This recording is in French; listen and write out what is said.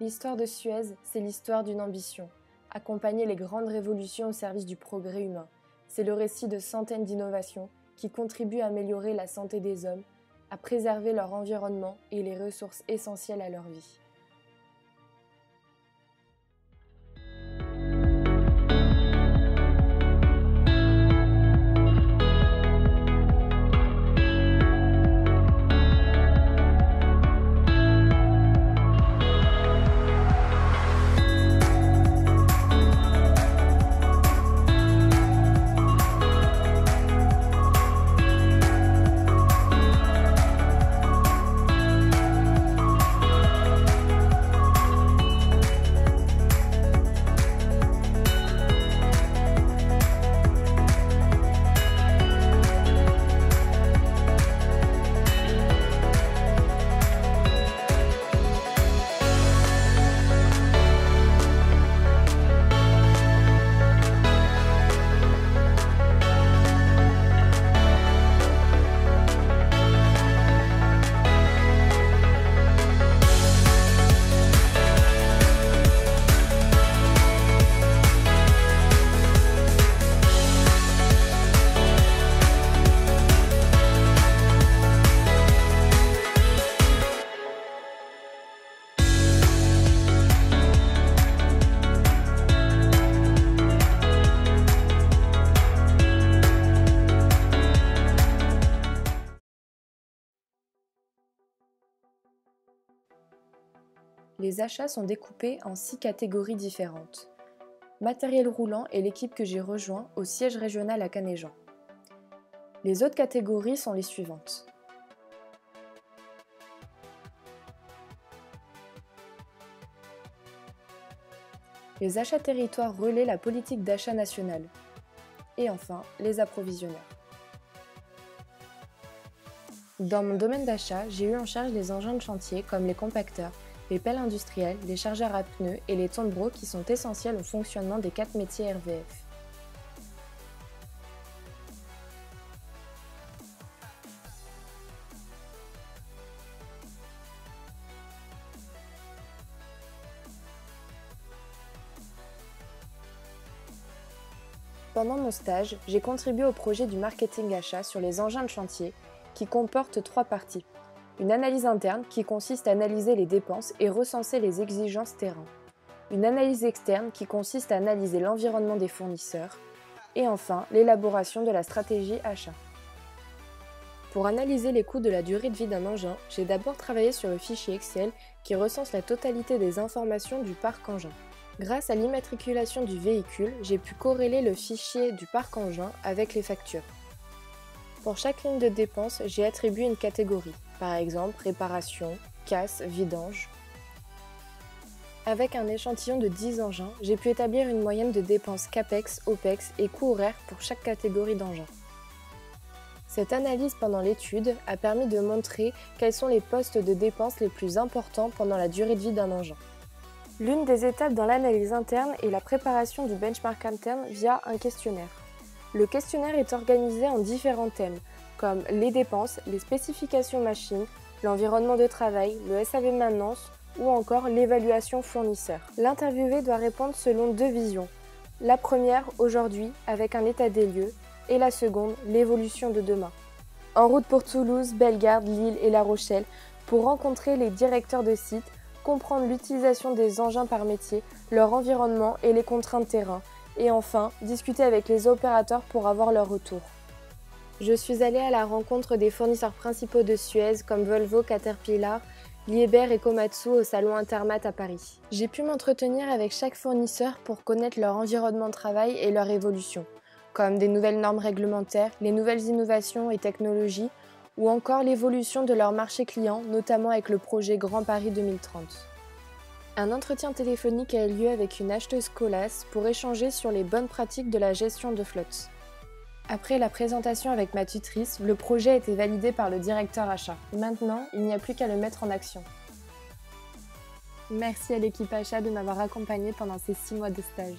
L'histoire de Suez, c'est l'histoire d'une ambition. Accompagner les grandes révolutions au service du progrès humain. C'est le récit de centaines d'innovations qui contribuent à améliorer la santé des hommes, à préserver leur environnement et les ressources essentielles à leur vie. Les achats sont découpés en 6 catégories différentes. Matériel roulant est l'équipe que j'ai rejoint au siège régional à Canéjan. Les autres catégories sont les suivantes. Les achats territoires relaient la politique d'achat nationale. Et enfin, les approvisionneurs. Dans mon domaine d'achat, j'ai eu en charge les engins de chantier comme les compacteurs, les pelles industrielles, les chargeurs à pneus et les tombereaux qui sont essentiels au fonctionnement des 4 métiers RVF. Pendant mon stage, j'ai contribué au projet du marketing achat sur les engins de chantier qui comporte 3 parties. Une analyse interne qui consiste à analyser les dépenses et recenser les exigences terrain. Une analyse externe qui consiste à analyser l'environnement des fournisseurs. Et enfin, l'élaboration de la stratégie achat. Pour analyser les coûts de la durée de vie d'un engin, j'ai d'abord travaillé sur le fichier Excel qui recense la totalité des informations du parc engin. Grâce à l'immatriculation du véhicule, j'ai pu corréler le fichier du parc engin avec les factures. Pour chaque ligne de dépense, j'ai attribué une catégorie, par exemple réparation, casse, vidange. Avec un échantillon de 10 engins, j'ai pu établir une moyenne de dépenses CAPEX, OPEX et coûts horaires pour chaque catégorie d'engins. Cette analyse pendant l'étude a permis de montrer quels sont les postes de dépenses les plus importants pendant la durée de vie d'un engin. L'une des étapes dans l'analyse interne est la préparation du benchmark interne via un questionnaire. Le questionnaire est organisé en différents thèmes, comme les dépenses, les spécifications machines, l'environnement de travail, le SAV maintenance ou encore l'évaluation fournisseur. L'interviewé doit répondre selon 2 visions. La première, aujourd'hui, avec un état des lieux, et la seconde, l'évolution de demain. En route pour Toulouse, Bellegarde, Lille et La Rochelle pour rencontrer les directeurs de site, comprendre l'utilisation des engins par métier, leur environnement et les contraintes terrain, et enfin, discuter avec les opérateurs pour avoir leur retour. Je suis allée à la rencontre des fournisseurs principaux de Suez comme Volvo, Caterpillar, Liebherr et Komatsu au salon Intermat à Paris. J'ai pu m'entretenir avec chaque fournisseur pour connaître leur environnement de travail et leur évolution, comme des nouvelles normes réglementaires, les nouvelles innovations et technologies, ou encore l'évolution de leur marché client, notamment avec le projet Grand Paris 2030. Un entretien téléphonique a eu lieu avec une acheteuse Colas pour échanger sur les bonnes pratiques de la gestion de flotte. Après la présentation avec ma tutrice, le projet a été validé par le directeur achat. Maintenant, il n'y a plus qu'à le mettre en action. Merci à l'équipe achat de m'avoir accompagnée pendant ces 6 mois de stage.